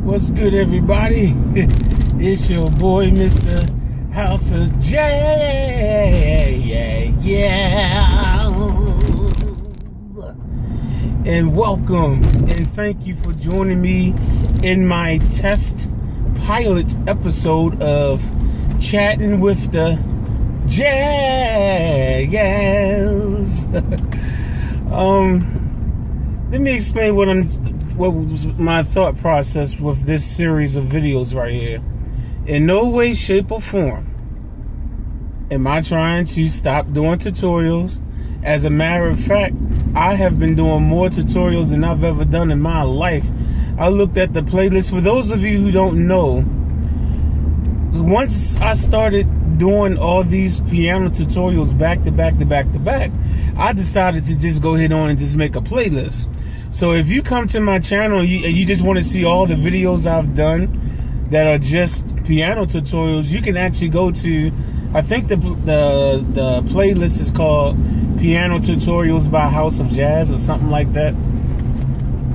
What's good, everybody? It's your boy, Mr. House of Jazz. And welcome, and thank you for joining me in my test pilot episode of Chatting with the Jazz. Let me explain what was my thought process with this series of videos right here. In no way, shape, or form am I trying to stop doing tutorials. As a matter of fact, I have been doing more tutorials than I've ever done in my life. I looked at the playlist. For those of you who don't know, once I started doing all these piano tutorials back to back, I decided to just go ahead on and just make a playlist. So if you come to my channel and you just want to see all the videos I've done that are just piano tutorials, you can actually go to, I think the playlist is called Piano Tutorials by House of Jaz or something like that.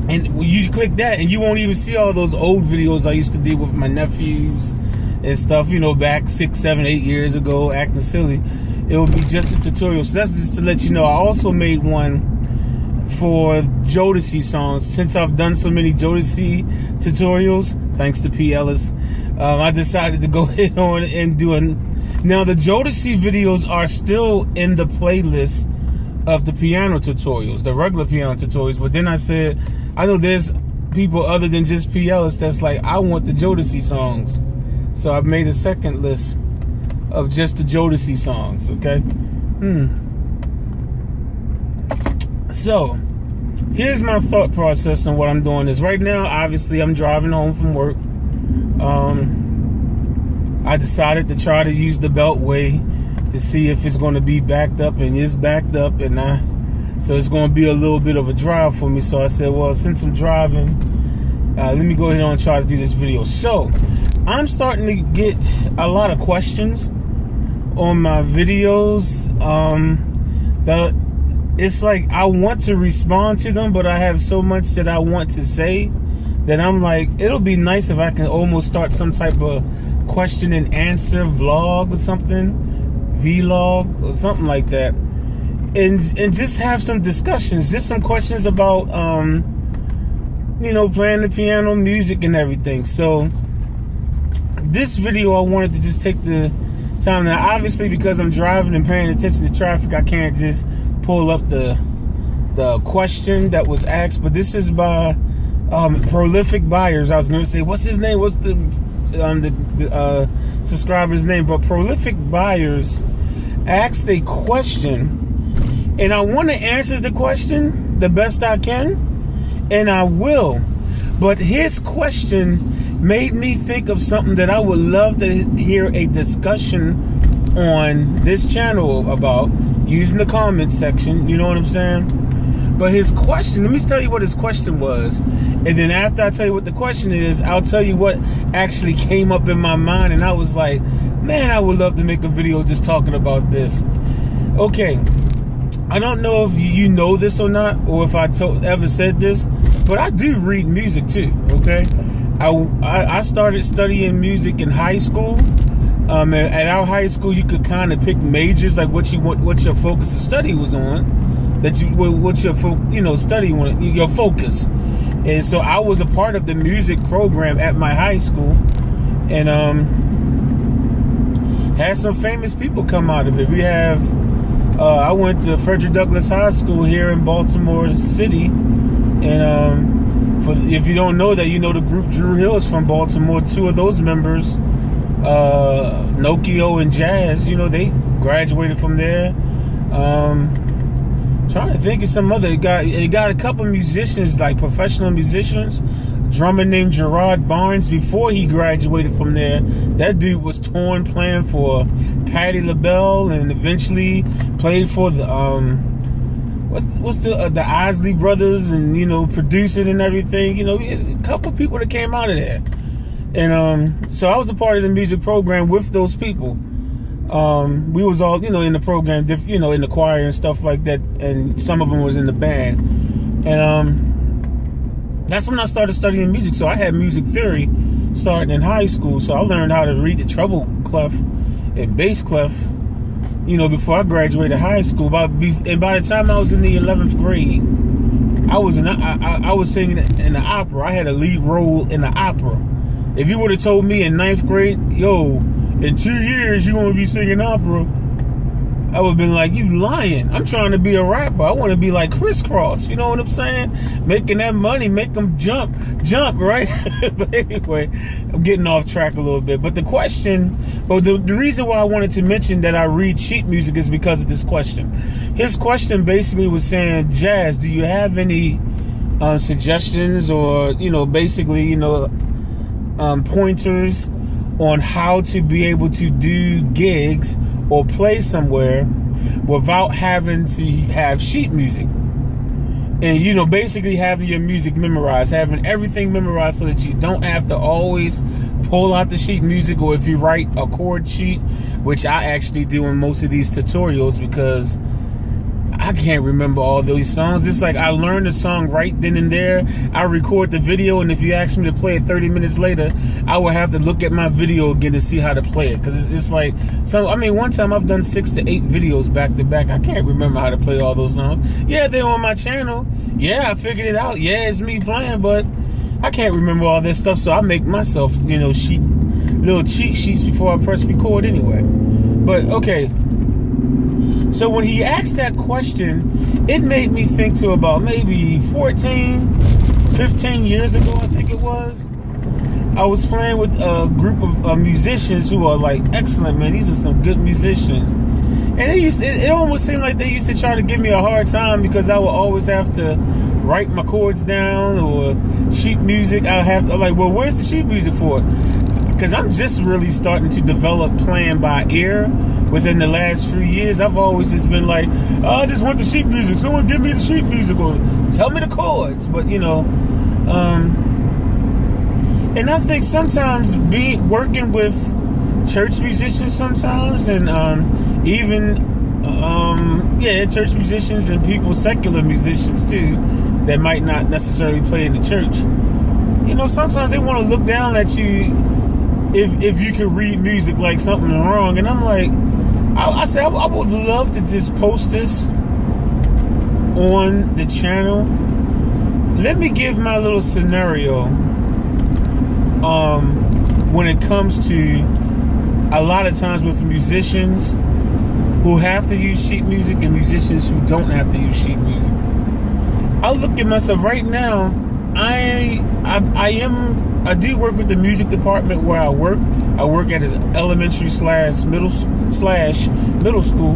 And you click that and you won't even see all those old videos I used to do with my nephews and stuff, you know, back 6, 7, 8 years ago, acting silly. It will be just a tutorial. So that's just to let you know. I also made one for Jodeci songs. Since I've done so many Jodeci tutorials, thanks to P. Ellis, I decided to go ahead on and do it. Now, the Jodeci videos are still in the playlist of the piano tutorials, the regular piano tutorials. But then I said, I know there's people other than just P. Ellis that's like, I want the Jodeci songs. So I've made a second list of just the Jodeci songs, okay? So, here's my thought process on what I'm doing is right now, obviously, I'm driving home from work. I decided to try to use the Beltway to see if it's going to be backed up, and it's backed up, so it's going to be a little bit of a drive for me. So I said, well, since I'm driving, let me go ahead and try to do this video. So, I'm starting to get a lot of questions on my videos that it's like I want to respond to them, but I have so much that I want to say that I'm like, it'll be nice if I can almost start some type of question and answer vlog or something, vlog or something like that, and just have some discussions, just some questions about you know, playing the piano, music, and everything. So this video, I wanted to just take the time. Now, obviously, because I'm driving and paying attention to traffic, I can't just pull up the question that was asked. But this is by Prolific Buyers. I was going to say, what's his name? What's the subscriber's name? But Prolific Buyers asked a question, and I want to answer the question the best I can, and I will. But his question made me think of something that I would love to hear a discussion on this channel about, using the comment section, you know what I'm saying? But his question, let me tell you what his question was, and then after I tell you what the question is, I'll tell you what actually came up in my mind, and I was like, man, I would love to make a video just talking about this. Okay, I don't know if you know this or not, or if I ever said this, but I do read music too, okay? I started studying music in high school. At our high school, you could kind of pick majors, like what your focus of study was on, what your your focus. And so I was a part of the music program at my high school, and had some famous people come out of it. We have I went to Frederick Douglass High School here in Baltimore City, and if you don't know that, you know the group Drew Hill is from Baltimore. Two of those members, Nokio and Jazz, you know, they graduated from there. Trying to think of some other. It got a couple musicians, like professional musicians. Drummer named Gerard Barnes, before he graduated from there, that dude was torn playing for Patti LaBelle, and eventually played for the the Isley Brothers, and, you know, producing and everything. You know, a couple people that came out of there. And so I was a part of the music program with those people. We was all, you know, in the program, you know, in the choir and stuff like that, and some of them was in the band. And That's when I started studying music. So I had music theory starting in high school. So I learned how to read the treble clef and bass clef, before I graduated high school. And by the time I was in the 11th grade, I was singing in the opera. I had a lead role in the opera. If you would have told me in 9th grade, in 2 years you're going to be singing opera, I would have been like, you lying. I'm trying to be a rapper. I want to be like Crisscross. You know what I'm saying? Making that money, make them jump, right? But anyway, I'm getting off track a little bit. But the reason why I wanted to mention that I read sheet music is because of this question. His question basically was saying, Jazz, do you have any suggestions or, pointers on how to be able to do gigs or play somewhere without having to have sheet music? And, basically having your music memorized, having everything memorized so that you don't have to always pull out the sheet music, or if you write a chord sheet, which I actually do in most of these tutorials because I can't remember all those songs. It's like I learned the song right then and there. I record the video, and if you ask me to play it 30 minutes later, I will have to look at my video again to see how to play it. Because it's like, one time I've done 6 to 8 videos back to back. I can't remember how to play all those songs. Yeah, they're on my channel. Yeah, I figured it out. Yeah, it's me playing, but I can't remember all this stuff. So I make myself, little cheat sheets before I press record anyway. But okay. So when he asked that question, it made me think to about maybe 15 years ago, I think it was. I was playing with a group of musicians who are like excellent, man. These are some good musicians. And it almost seemed like they used to try to give me a hard time because I would always have to write my chords down or sheet music. I'm like, well, where's the sheet music for? Because I'm just really starting to develop playing by ear. Within the last few years, I've always just been like, I just want the sheet music. Someone give me the sheet music or tell me the chords. But, and I think sometimes working with church musicians sometimes, and church musicians and people, secular musicians too, that might not necessarily play in the church. Sometimes they want to look down at you if you can read music like something wrong. And I'm like, I said, I would love to just post this on the channel. Let me give my little scenario when it comes to a lot of times with musicians who have to use sheet music and musicians who don't have to use sheet music. I look at myself right now. I do work with the music department where I work. I work at an elementary / middle school.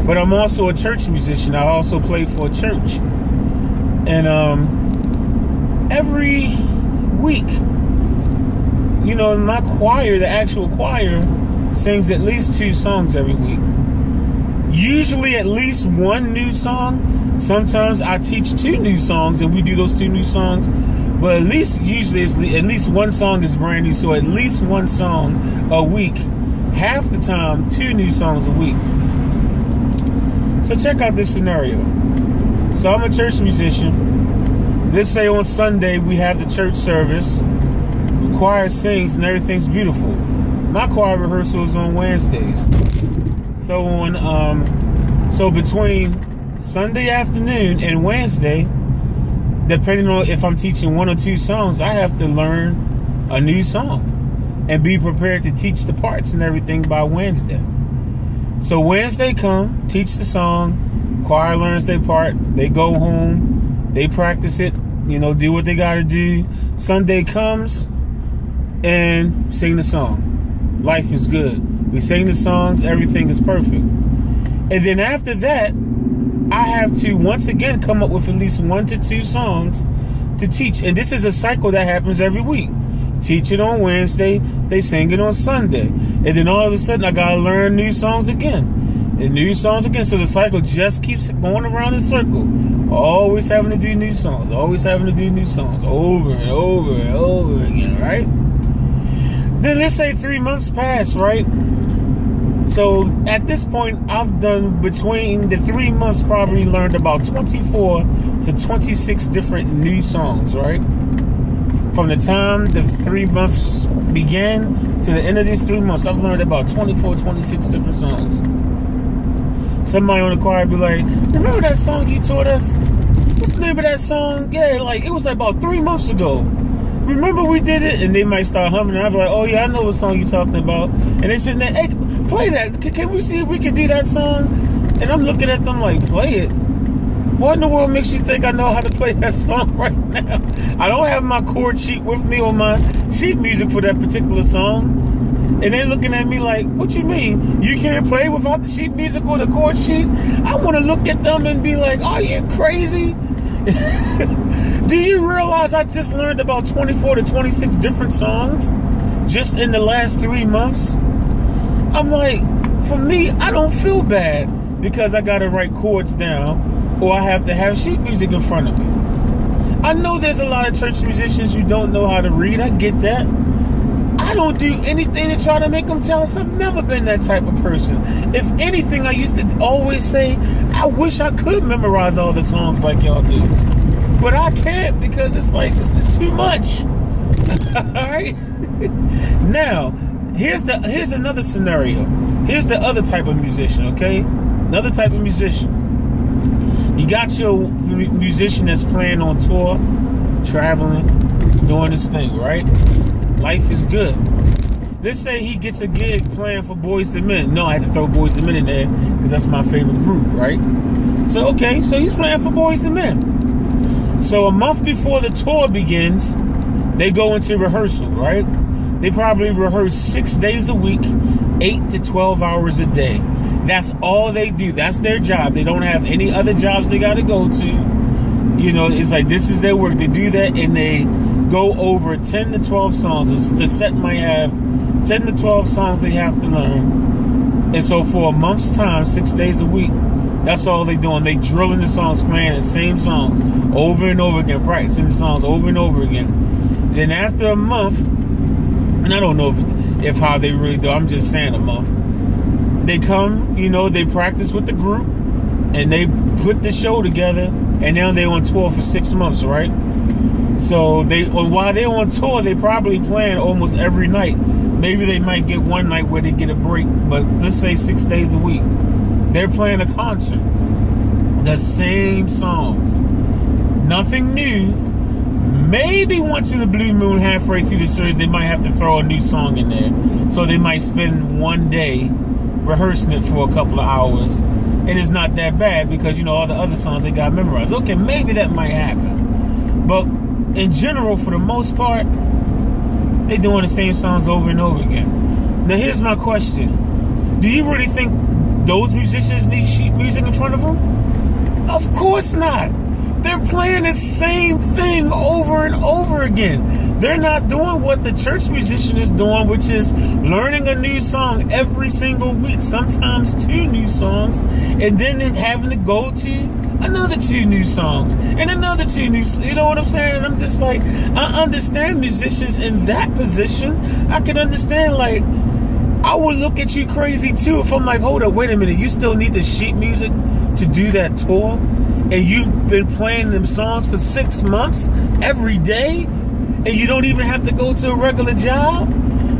But I'm also a church musician. I also play for a church. And every week, my choir, the actual choir, sings at least 2 songs every week. Usually at least 1 new song. Sometimes I teach 2 new songs and we do those 2 new songs. But usually at least 1 song is brand new. So at least 1 song a week. Half the time, 2 new songs a week. So check out this scenario. So I'm a church musician. Let's say on Sunday we have the church service. The choir sings and everything's beautiful. My choir rehearsal is on Wednesdays. So so between Sunday afternoon and Wednesday, depending on if I'm teaching 1 or 2 songs, I have to learn a new song and be prepared to teach the parts and everything by Wednesday. So Wednesday come, teach the song, choir learns their part, they go home, they practice it, do what they gotta do. Sunday comes and sing the song. Life is good. We sing the songs, everything is perfect. And then after that, I have to once again come up with at least 1 to 2 songs to teach. And this is a cycle that happens every week. Teach it on Wednesday, they sing it on Sunday. And then all of a sudden I gotta learn new songs again. And new songs again. So the cycle just keeps going around in a circle. Always having to do new songs. Always having to do new songs. Over and over and over again, right? Then let's say 3 months pass, right? So at this point, I've done between the 3 months, probably learned about 24 to 26 different new songs, right? From the time the 3 months began to the end of these 3 months, I've learned about 24, 26 different songs. Somebody on the choir be like, remember that song you taught us? What's the name of that song? Yeah, like it was like about 3 months ago. Remember we did it? And they might start humming, and I'll be like, oh yeah, I know what song you're talking about. And they sitting there, hey, play that. Can we see if we can do that song? And I'm looking at them like, play it? What in the world makes you think I know how to play that song right now? I don't have my chord sheet with me or my sheet music for that particular song. And they're looking at me like, what you mean? You can't play without the sheet music or the chord sheet? I want to look at them and be like, are you crazy? Do you realize I just learned about 24 to 26 different songs just in the last 3 months? I'm like, for me, I don't feel bad because I got to write chords down or I have to have sheet music in front of me. I know there's a lot of church musicians who don't know how to read. I get that. I don't do anything to try to make them jealous. I've never been that type of person. If anything, I used to always say, I wish I could memorize all the songs like y'all do. But I can't because it's like, it's just too much. Alright? Now, here's another scenario. Here's the other type of musician, okay? Another type of musician. You got your musician that's playing on tour, traveling, doing this thing, right? Life is good. Let's say he gets a gig playing for Boyz II Men. No, I had to throw Boyz II Men in there because that's my favorite group, right? So, okay, so he's playing for Boyz II Men. So a month before the tour begins, they go into rehearsal, right? They probably rehearse 6 days a week, 8 to 12 hours a day. That's all they do. That's their job. They don't have any other jobs they got to go to. You know, it's like this is their work. They do that and they go over 10 to 12 songs. The set might have 10 to 12 songs they have to learn. And so for a month's time, 6 days a week, that's all they doing. They drilling the songs, playing the same songs over and over again, practicing the songs over and over again. Then after a month, and I don't know if how they really do, I'm just saying a month, they come, you know, they practice with the group, and they put the show together, and now they're on tour for 6 months, right? So while they're on tour, they probably playing almost every night. Maybe they might get one night where they get a break, but let's say 6 days a week. They're playing a concert. The same songs. Nothing new. Maybe once in a blue moon, halfway through the series, they might have to throw a new song in there. So they might spend one day rehearsing it for a couple of hours. And it's not that bad because, you know, all the other songs they got memorized. Okay, maybe that might happen. But in general, for the most part, they're doing the same songs over and over again. Now, here's my question. Do you really think those musicians need sheet music in front of them? Of course not. They're playing the same thing over and over again. They're not doing what the church musician is doing, which is learning a new song every single week, sometimes 2 new songs, and then having to go to another 2 new songs and another 2 new, you know what I'm saying? And I'm just like, I understand musicians in that position. I can understand, like, I would look at you crazy too if I'm like, hold up, wait a minute, you still need the sheet music to do that tour? And you've been playing them songs for 6 months every day, and you don't even have to go to a regular job?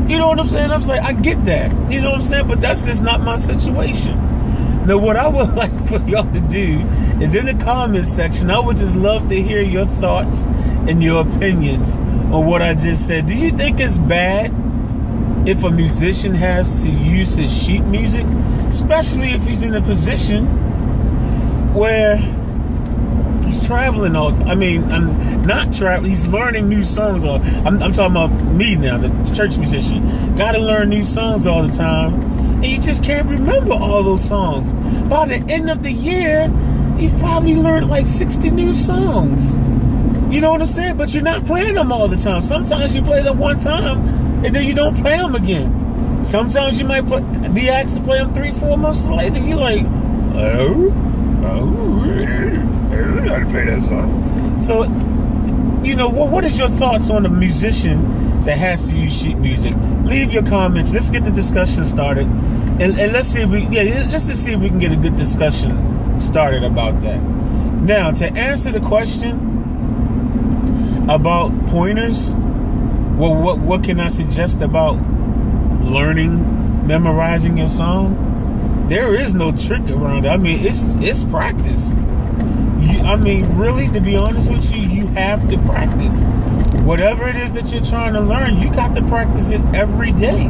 You know what I'm saying? I'm like, I get that. You know what I'm saying? But that's just not my situation. Now, what I would like for y'all to do is in the comments section, I would just love to hear your thoughts and your opinions on what I just said. Do you think it's bad if a musician has to use his sheet music, especially if he's in a position where he's traveling I'm not traveling, he's learning new songs I'm talking about me now, the church musician. Gotta learn new songs all the time, and you just can't remember all those songs. By the end of the year, you've probably learned like 60 new songs. You know what I'm saying? But you're not playing them all the time. Sometimes you play them one time, and then you don't play them again. Sometimes you might be asked to play them 3-4 months later. You're like, I gotta play that song. So, you know, what is your thoughts on a musician that has to use sheet music? Leave your comments. Let's get the discussion started. and let's see if let's just see if we can get a good discussion started about that. Now, to answer the question about pointers, well, what can I suggest about learning, memorizing your song? There is no trick around it. I mean, it's practice. Really, to be honest with you, you have to practice. Whatever it is that you're trying to learn, you got to practice it every day.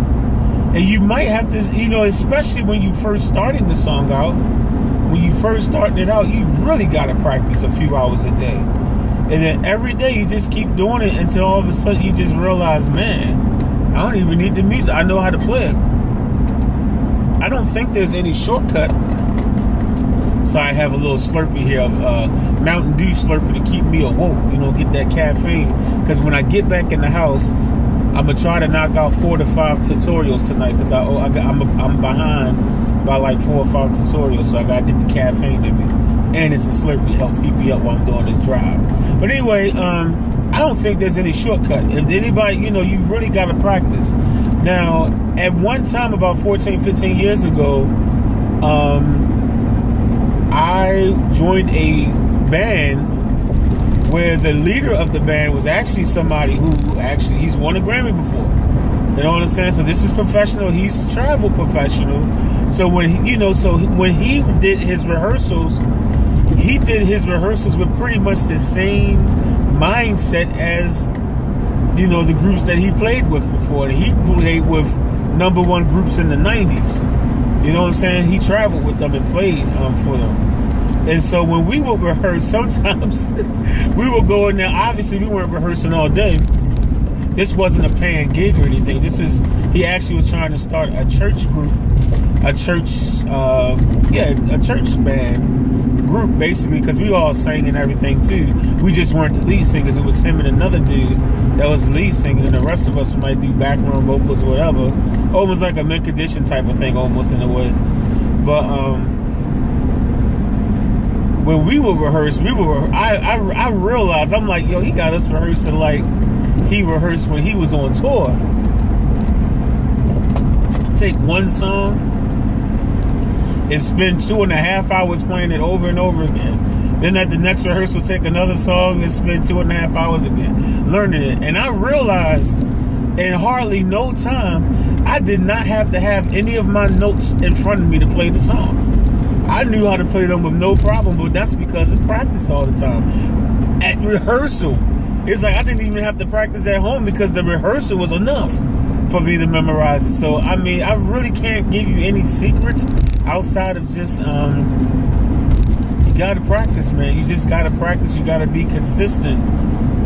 And you might have to, especially when you first starting the song out, when you first starting it out, you really got to practice a few hours a day. And then every day you just keep doing it until all of a sudden you just realize, man, I don't even need the music. I know how to play it. I don't think there's any shortcut. So I have a little Slurpee here of Mountain Dew Slurpee to keep me awoke, get that caffeine. Because when I get back in the house, I'm going to try to knock out 4 to 5 tutorials tonight because I'm behind by like 4 or 5 tutorials. So I got to get the caffeine in me. And it's a Slurpee. It helps keep me up while I'm doing this drive. But anyway, I don't think there's any shortcut. If anybody, you really got to practice. Now, at one time, about 14, 15 years ago, I joined a band where the leader of the band was actually somebody who he's won a Grammy before. You know what I'm saying? So this is professional. He's a travel professional. So when he did his rehearsals, with pretty much the same mindset as the groups that he played with before. He played with #1 groups in the 90s. You know what I'm saying? He traveled with them and played for them. And so when we would rehearse, sometimes we would go in there. Obviously, we weren't rehearsing all day. This wasn't a paying gig or anything. He actually was trying to start a church group, a church band group, basically, because we all sang and everything too. We just weren't the lead singers. It was him and another dude that was the lead singer, and the rest of us might do background vocals or whatever. Almost like a mint condition type of thing, almost in a way. But when we would rehearse, I realized, I'm like, yo, he got us rehearsing like he rehearsed when he was on tour. Take one song and spend 2.5 hours playing it over and over again. Then at the next rehearsal, take another song and spend 2.5 hours again learning it. And I realized in hardly no time, I did not have to have any of my notes in front of me to play the songs. I knew how to play them with no problem, but that's because of practice all the time. At rehearsal, it's like I didn't even have to practice at home because the rehearsal was enough for me to memorize it. So, I really can't give you any secrets outside of just, you got to practice, man. You just got to practice. You got to be consistent.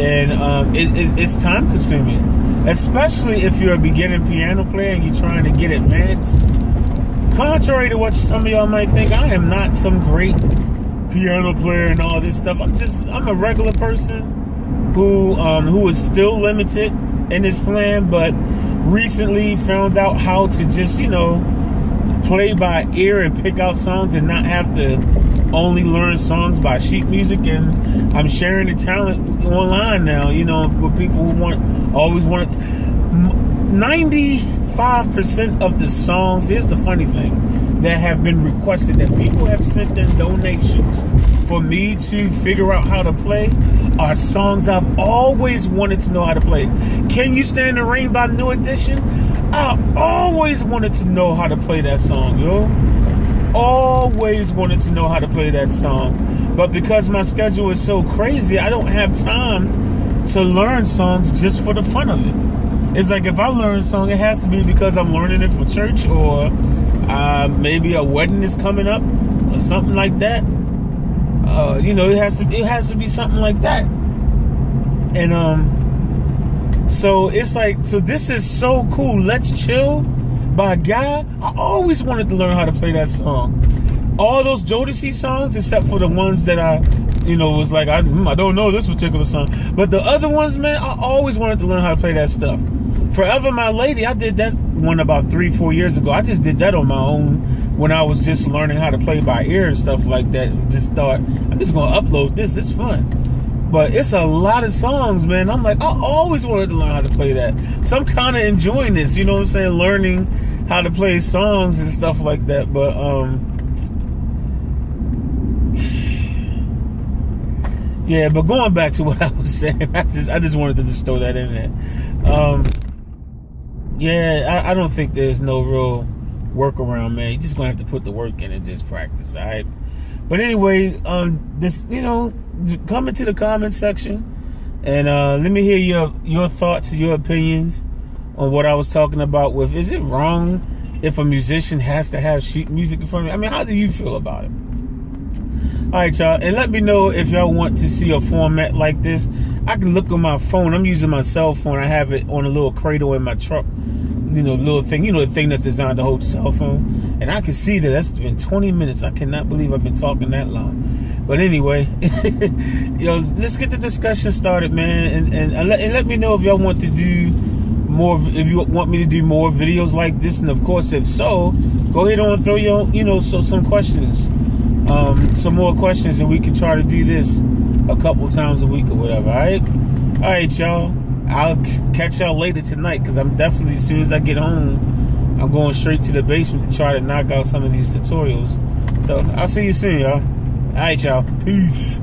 And it's time consuming, especially if you're a beginning piano player and you're trying to get advanced. Contrary to what some of y'all might think, I am not some great piano player and all this stuff. I'm a regular person who is still limited in his playing, but recently found out how to just, play by ear and pick out songs and not have to only learn songs by sheet music. And I'm sharing the talent online now, with people who always want 95% of the songs, here's the funny thing, that have been requested, that people have sent in donations for me to figure out how to play, are songs I've always wanted to know how to play. Can You Stand the Rain by New Edition? I always wanted to know how to play that song, yo. Always wanted to know how to play that song. But because my schedule is so crazy, I don't have time to learn songs just for the fun of it. It's like if I learn a song, it has to be because I'm learning it for church, or maybe a wedding is coming up or something like that. It has to be something like that. And so it's like, so this is so cool. Let's Chill by Guy. I always wanted to learn how to play that song. All those Jodeci songs, except for the ones that I was like, I don't know this particular song. But the other ones, man, I always wanted to learn how to play that stuff. Forever My Lady, I did that one about 3-4 years ago. I just did that on my own when I was just learning how to play by ear and stuff like that. Just thought, I'm just going to upload this. It's fun. But it's a lot of songs, man. I'm like, I always wanted to learn how to play that. So I'm kind of enjoying this, you know what I'm saying? Learning how to play songs and stuff like that. But yeah. But going back to what I was saying, I just wanted to just throw that in there. Yeah, I don't think there's no real workaround, man. You're just gonna have to put the work in and just practice, all right? But anyway, this, come into the comment section and let me hear your thoughts, your opinions on what I was talking about. With, is it wrong if a musician has to have sheet music in front of me? I mean, how do you feel about it? All right, y'all, and let me know if y'all want to see a format like this. I can look on my phone. I'm using my cell phone. I have it on a little cradle in my truck. Little thing, the thing that's designed to hold your cell phone. And I can see that that's been 20 minutes. I cannot believe I've been talking that long. But anyway, let's get the discussion started, man. And let me know if y'all want to do more, if you want me to do more videos like this. And of course, if so, go ahead and throw your, some questions. Some more questions, and we can try to do this a couple times a week or whatever. All right, y'all. I'll catch y'all later tonight, because I'm definitely, as soon as I get home, I'm going straight to the basement to try to knock out some of these tutorials. So I'll see you soon, y'all. All right, y'all. Peace.